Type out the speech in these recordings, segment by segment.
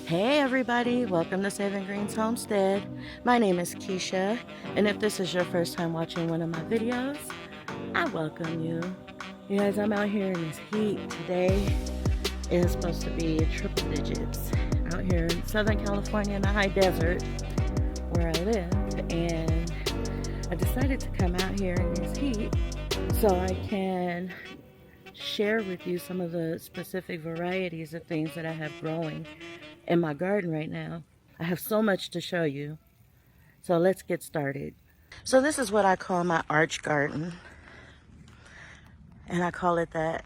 Hey everybody, welcome to Saving Greens Homestead. My name is Keisha, and if this is your first time watching one of my videos, I welcome you. You guys, I'm out here in this heat. Today is supposed to be triple digits out here in Southern California in the high desert where I live, and I decided to come out here in this heat so I can share with you some of the specific varieties of things that I have growing in my garden right now. I have so much to show you. So let's get started. So this is what I call my arch garden. And I call it that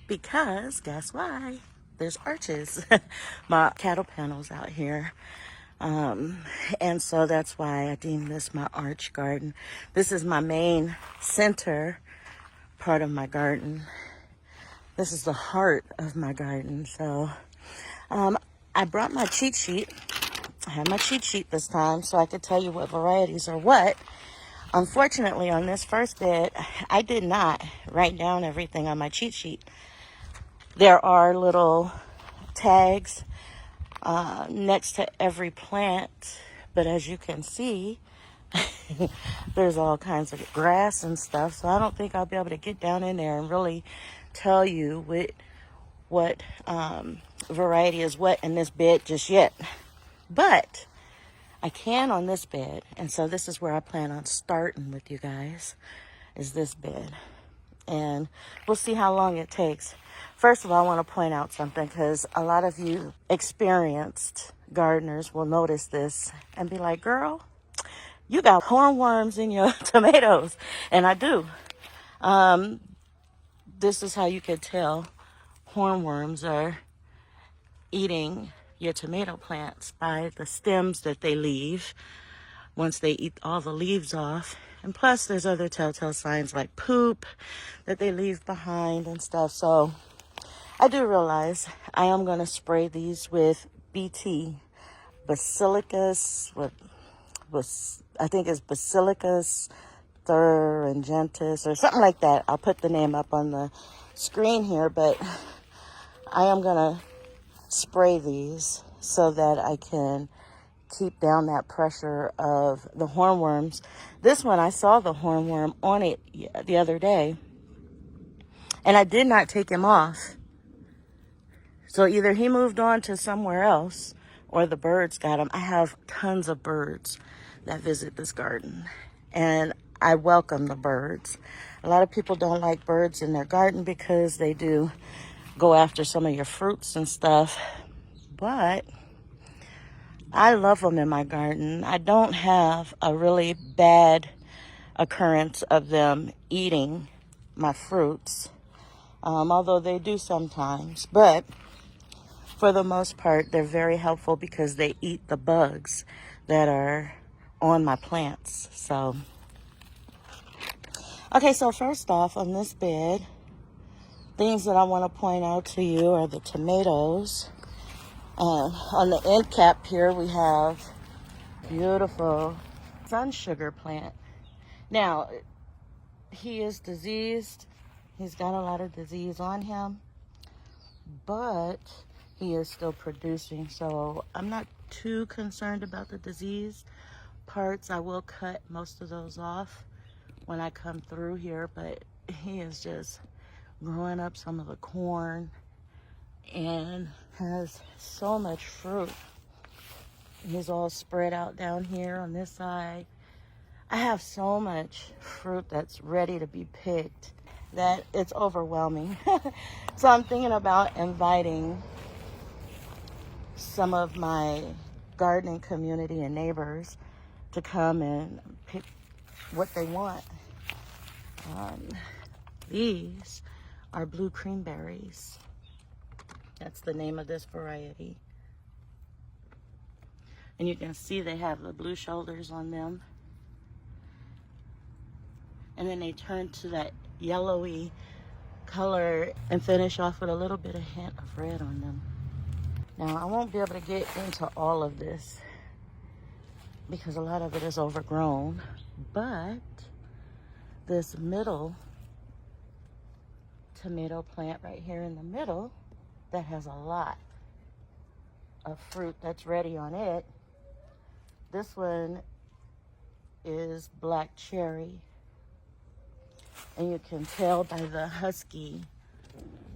because, guess why? There's arches. My cattle panels out here. And so that's why I deem this my arch garden. This is my main center part of my garden. This is the heart of my garden. So I brought my cheat sheet. I have my cheat sheet this time so I could tell you what varieties are what. Unfortunately, on this first bed, I did not write down everything on my cheat sheet. There are little tags next to every plant, but as you can see, there's all kinds of grass and stuff, so I don't think I'll be able to get down in there and really tell you what variety is what in this bed just yet. But I can on this bed, and so this is where I plan on starting with you guys, is this bed. And we'll see how long it takes. First of all, I want to point out something, because a lot of you experienced gardeners will notice this and be like, girl, you got hornworms in your tomatoes. And I do. This is how you can tell hornworms are eating your tomato plants, by the stems that they leave once they eat all the leaves off. And plus there's other telltale signs like poop that they leave behind and stuff. So I do realize I am going to spray these with BT, Basilicus, I think it's Basilicus thuringiensis or something like that. I'll put the name up on the screen here, but I am going to spray these so that I can keep down that pressure of the hornworms. This one, I saw the hornworm on it the other day, and I did not take him off. So either he moved on to somewhere else or the birds got him. I have tons of birds that visit this garden, and I welcome the birds. A lot of people don't like birds in their garden because they do go after some of your fruits and stuff, but I love them in my garden. I don't have a really bad occurrence of them eating my fruits, although they do sometimes, but for the most part, they're very helpful because they eat the bugs that are on my plants. So, okay, so first off, on this bed, things that I want to point out to you are the tomatoes. On the end cap here, we have beautiful sun sugar plant. Now, he is diseased. He's got a lot of disease on him, but he is still producing. So I'm not too concerned about the disease parts. I will cut most of those off when I come through here, but he is just growing up some of the corn and has so much fruit. He's all spread out down here on this side. I have so much fruit that's ready to be picked that it's overwhelming. So I'm thinking about inviting some of my gardening community and neighbors to come and pick what they want. These are blue creamberries. That's the name of this variety. And you can see they have the blue shoulders on them. And then they turn to that yellowy color and finish off with a little bit of hint of red on them. Now, I won't be able to get into all of this because a lot of it is overgrown, but this middle tomato plant right here in the middle that has a lot of fruit that's ready on it. This one is black cherry, and you can tell by the husky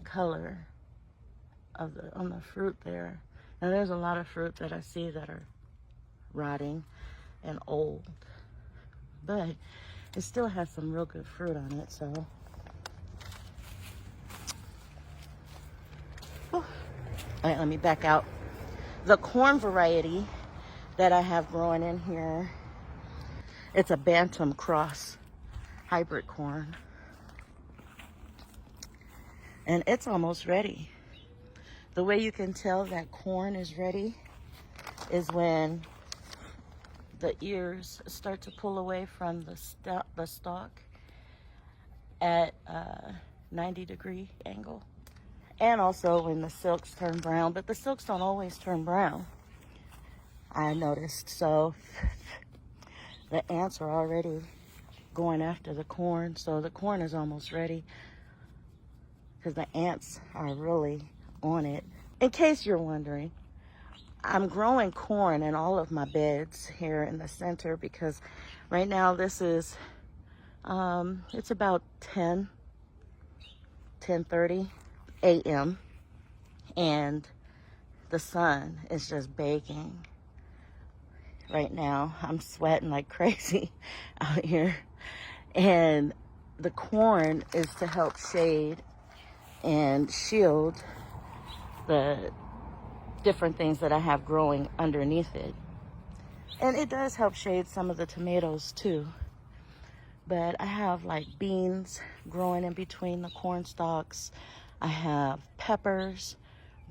color of on the fruit there. Now there's a lot of fruit that I see that are rotting and old, but it still has some real good fruit on it. So all right, let me back out. The corn variety that I have growing in here, it's a Bantam cross hybrid corn, and it's almost ready. The way you can tell that corn is ready is when the ears start to pull away from the stalk at a 90-degree angle. And also when the silks turn brown, but the silks don't always turn brown, I noticed. So the ants are already going after the corn. So the corn is almost ready because the ants are really on it. In case you're wondering, I'm growing corn in all of my beds here in the center because right now this is, it's about 10:30 a.m. and the sun is just baking right now. I'm sweating like crazy out here, and the corn is to help shade and shield the different things that I have growing underneath it. And it does help shade some of the tomatoes too. But I have like beans growing in between the corn stalks. I have peppers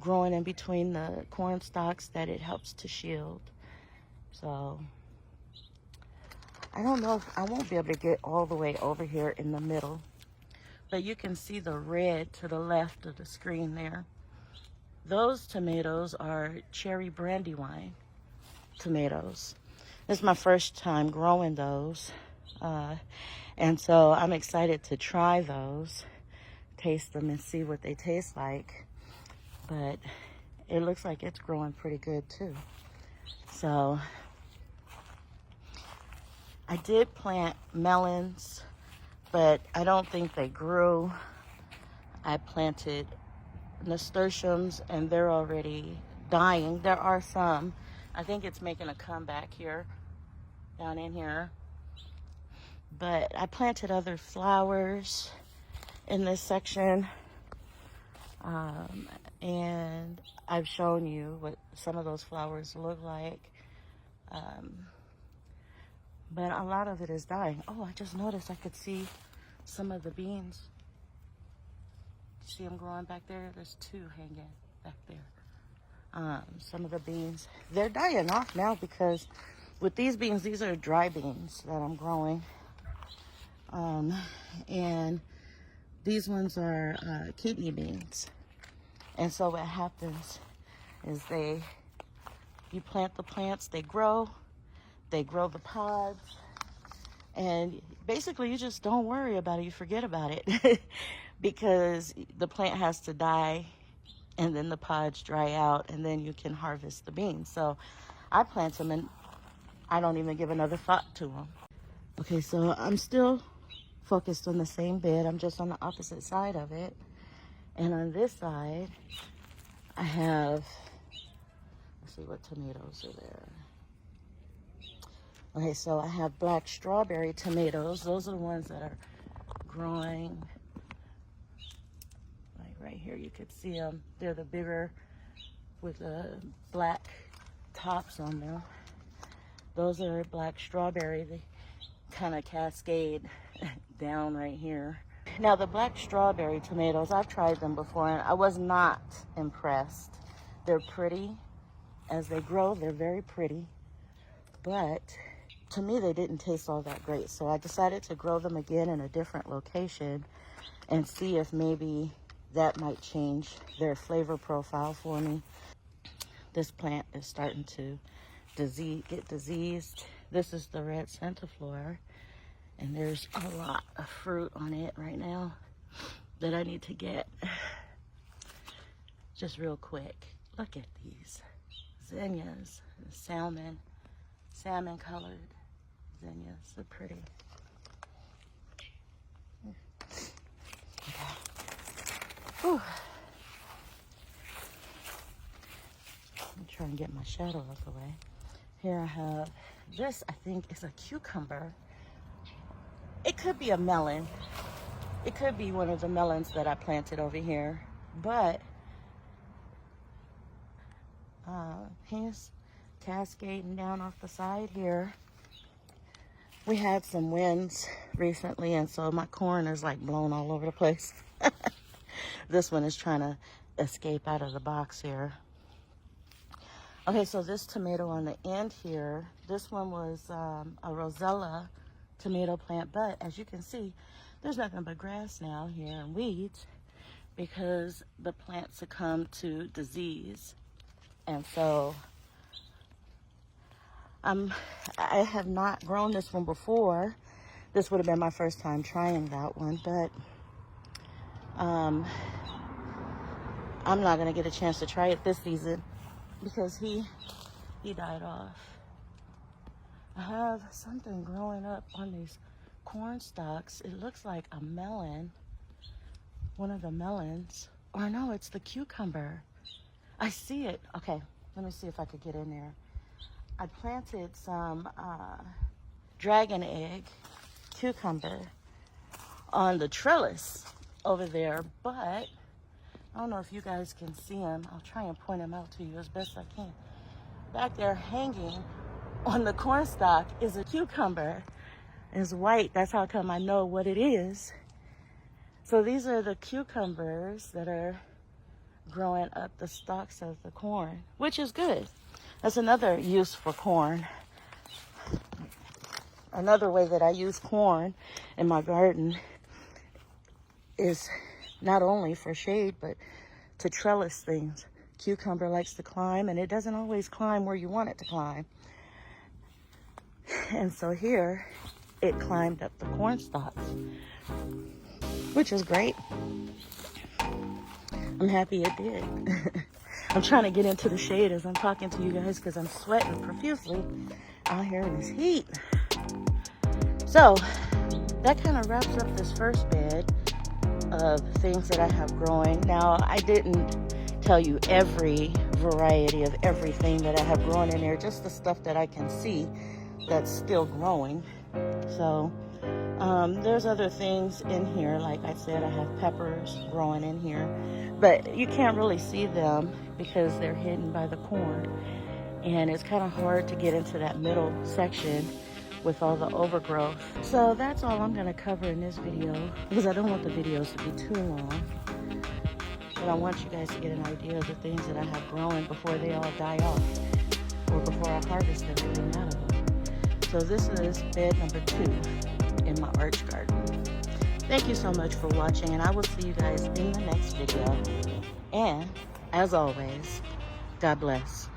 growing in between the corn stalks that it helps to shield. So I don't know if I won't be able to get all the way over here in the middle, but you can see the red to the left of the screen there. Those tomatoes are cherry brandywine tomatoes. This is my first time growing those. And so I'm excited to try those, taste them and see what they taste like. But it looks like it's growing pretty good too. So I did plant melons, but I don't think they grew. I planted nasturtiums and they're already dying. There are some. I think it's making a comeback here, down in here. But I planted other flowers in this section. And I've shown you what some of those flowers look like. But a lot of it is dying. Oh, I just noticed I could see some of the beans. See them growing back there? There's two hanging back there. Some of the beans, they're dying off now because with these beans, these are dry beans that I'm growing. And these ones are kidney beans. And so what happens is you plant the plants, they grow the pods, and basically you just don't worry about it, you forget about it because the plant has to die and then the pods dry out and then you can harvest the beans. So I plant them and I don't even give another thought to them. Okay, so I'm still focused on the same bed. I'm just on the opposite side of it. And on this side, I have, let's see what tomatoes are there. Okay, so I have black strawberry tomatoes. Those are the ones that are growing. Like right here, you could see them. They're the bigger with the black tops on them. Those are black strawberry. They kind of cascade down right here. Now the black strawberry tomatoes, I've tried them before and I was not impressed. They're pretty. As they grow, they're very pretty. But to me, they didn't taste all that great. So I decided to grow them again in a different location and see if maybe that might change their flavor profile for me. This plant is starting to get diseased. This is the red centiflora. And there's a lot of fruit on it right now that I need to get. Just real quick, look at these. zinnias, salmon colored zinnias. They're pretty. Okay. Whew. I'm trying to get my shadow out the way. Here I have this, I think is a cucumber. It could be a melon. It could be one of the melons that I planted over here, but he's cascading down off the side here. We had some winds recently, and so my corn is like blown all over the place. This one is trying to escape out of the box here. Okay, so this tomato on the end here, this one was a Rosella tomato plant, but as you can see, there's nothing but grass now here and weeds because the plant succumbed to disease. And so I have not grown this one before. This would have been my first time trying that one, but I'm not gonna get a chance to try it this season because he died off. I have something growing up on these corn stalks. It looks like a melon, one of the melons, or no, it's the cucumber. I see it. Okay, let me see if I could get in there. I planted some dragon egg cucumber on the trellis over there, but I don't know if you guys can see them. I'll try and point them out to you as best I can. Back there hanging on the corn stalk is a cucumber. It's white. That's how come I know what it is. So these are the cucumbers that are growing up the stalks of the corn, which is good. That's another use for corn. Another way that I use corn in my garden is not only for shade, but to trellis things. Cucumber likes to climb, and it doesn't always climb where you want it to climb. And so here, it climbed up the corn stalks, which is great. I'm happy it did. I'm trying to get into the shade as I'm talking to you guys because I'm sweating profusely out here in this heat. So that kind of wraps up this first bed of things that I have growing. Now, I didn't tell you every variety of everything that I have growing in there, just the stuff that I can see that's still growing. So there's other things in here. Like I said, I have peppers growing in here, but you can't really see them because they're hidden by the corn, and it's kind of hard to get into that middle section with all the overgrowth. So that's all I'm going to cover in this video because I don't want the videos to be too long, but I want you guys to get an idea of the things that I have growing before they all die off or before I harvest everything out of them. So this is bed number 2 in my arch garden. Thank you so much for watching, and I will see you guys in the next video. And as always, God bless.